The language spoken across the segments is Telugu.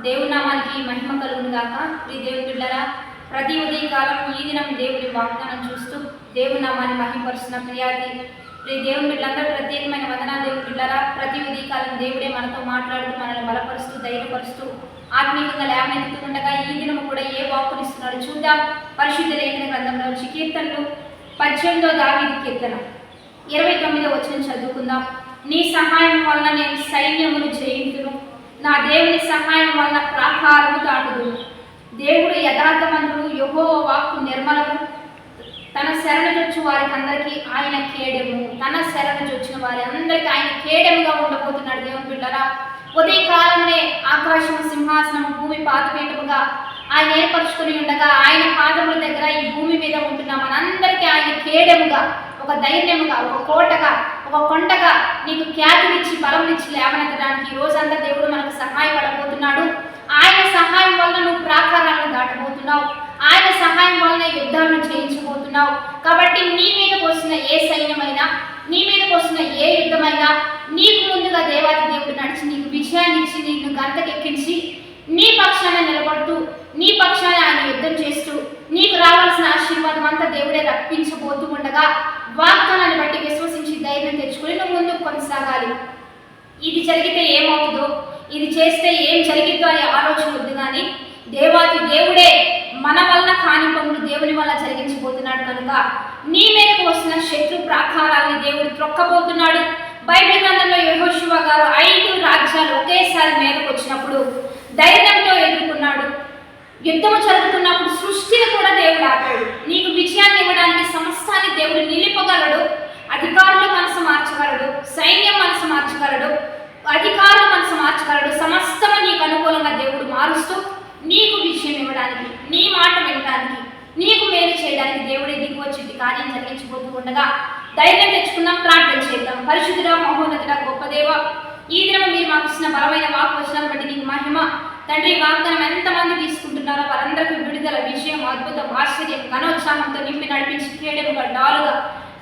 దేవుని నామానికి మహిమ కలుగును గాక. దేవుని బిడ్డలారా, ప్రతి ఉదయకాలం ఈ దినం దేవుని వాగ్దానం చూస్తూ దేవుని నామాన్ని మహిమపరుస్తున్న దేవుని బిడ్డలందరూ ప్రత్యేకమైన వందనాలు. దేవుని బిడ్డలారా, ప్రతి ఉదయకాలం దేవుడే మనతో మాట్లాడుతూ మనల్ని బలపరుస్తూ ధైర్యపరుస్తూ ఆత్మీయంగా లేవనెత్తుతుండగా ఈ దినం కూడా ఏ వాక్కునిస్తున్నాడు చూద్దాం. పరిశుద్ధ లేఖన గ్రంథంలో నుంచి కీర్తనలు 18వ దావీదు కీర్తన 29వ వచనం చదువుకుందాం. నీ సహాయం వలన నేను సైన్యమును జయింతును, నా దేవుని సహాయం వలన ప్రాకారము దాటుదును. దేవుడు యథార్థవంతుడు, యెహోవా వాక్కు నిర్మలము. తన శరణుజొచ్చు వారికి అందరికీ ఆయన కేడెము. తన శరణుజొచ్చిన వారి అందరికీ ఆయన కేడెముగా ఉండబోతున్నాడు. దేవుని బిడ్డలారా, ఉదయకాలమే ఆకాశము సింహాసనము, భూమి పాదపీఠముగా ఆయన ఏర్పరచుకుని ఉండగా ఆయన పాదముల దగ్గర ఈ భూమి మీద ఉంటున్న మనందరికీ ఆయన కేడెముగా, ఒక ధైర్యముగా, ఒక కోటగా, ఒక కొండగా నీకు ఖ్యాతినిచ్చి బలమునిచ్చి లేవనెత్తడానికి ఈ రోజంతా దేవుడు మనకు సహాయపడబోతున్నాడు. ఆయన సహాయం వలన నువ్వు ప్రాకారాలను దాటబోతున్నావు. ఆయన సహాయం వలన యుద్ధాలను చేయించబోతున్నావు. కాబట్టి నీ మీదకు వస్తున్న ఏ సైన్యమైనా, నీ మీదకు వస్తున్న ఏ యుద్ధమైనా నీకు ముందుగా దేవాది దేవుడు నడిచి నీకు విజయాన్ని ఇచ్చి నిన్ను గంతకెక్కించి నీ పక్షాన నిలబడుతూ నీ పక్షాన ఆయన యుద్ధం చేస్తూ నీకు రావాల్సిన ఆశీర్వాదం అంతా దేవుడే రప్పించబోతూ ఉండగా వాగ్దానాన్ని బట్టి విశ్వసించి ధైర్యం తెచ్చుకొని నువ్వు ముందుకు కొనసాగాలి. ఇది జరిగితే ఏమవుతుందో, ఇది చేస్తే ఏం జరిగిద్దో అనే ఆలోచన వద్దు. కానీ దేవాది దేవుడే మన వలన కాని పనులు దేవుని వల్ల జరిగించబోతున్నాడు కనుక నీ మీదకు వస్తున్న శత్రు ప్రాకారాలని దేవుడు త్రొక్కబోతున్నాడు. బైబిల్ గ్రంథంలో యెహోషువ గారు 5 రాజ్యాలు ఒకేసారి మీదకు వచ్చినప్పుడు ధైర్యంతో ఎదుర్కొన్నాడు. యుద్ధము జరుగుతున్నప్పుడు సృష్టిని కూడా దేవుడు ఆపాడు. నీకు విజయాన్ని ఇవ్వడానికి సమస్తాన్ని దేవుడు నిలిపగలడు. అధికారులు మనసు మార్చగలడు, సైన్యం మనసు మార్చగలడు, అధికారులు మనసు మార్చగలడు. సమస్తము నీకు అనుకూలంగా దేవుడు మారుస్తూ నీకు విజయం ఇవ్వడానికి, నీ మాట వినడానికి, నీకు మేలు చేయడానికి దేవుడే దిగు వచ్చి కార్యం జరిగించబోతూ ఉండగా ధైర్యం తెచ్చుకున్నాం. ప్రార్థన చేద్దాం. పరిశుద్ధుడా, మహోన్నతుడా, గొప్ప దేవ, ఈ దినం మీరు మాకు ఇచ్చిన బలమైన వాక్ వచనాన్ని బట్టి నీకు మహిమ. తండ్రి, వాగ్దానం ఎంతమంది తీసుకుంటున్నారో వారందరికీ విడుదల, విజయం, అద్భుతం, ఆశ్చర్యం, ఘనోత్సాహంతో నింపి నడిపించి కేడముగా డాలుగా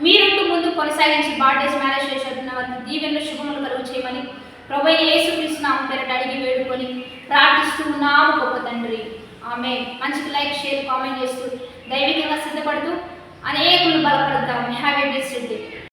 మీరుంటూ ముందు కొనసాగించి బాడేస్ మ్యారేజ్ చేస్తున్న వారికి దీవెనలు శుభములు కలుగు చేయమని ప్రభువైన యేసుక్రీస్తు నామం పేరిట అడిగి వేడుకొని ప్రార్థిస్తూ ఉన్నాము గొప్ప తండ్రి. ఆమేన్. మంచికి లైక్, షేర్, కామెంట్ చేస్తూ దైవికంగా సిద్ధపడుతూ అనేకులు బలపడతాము. Have a blessed day.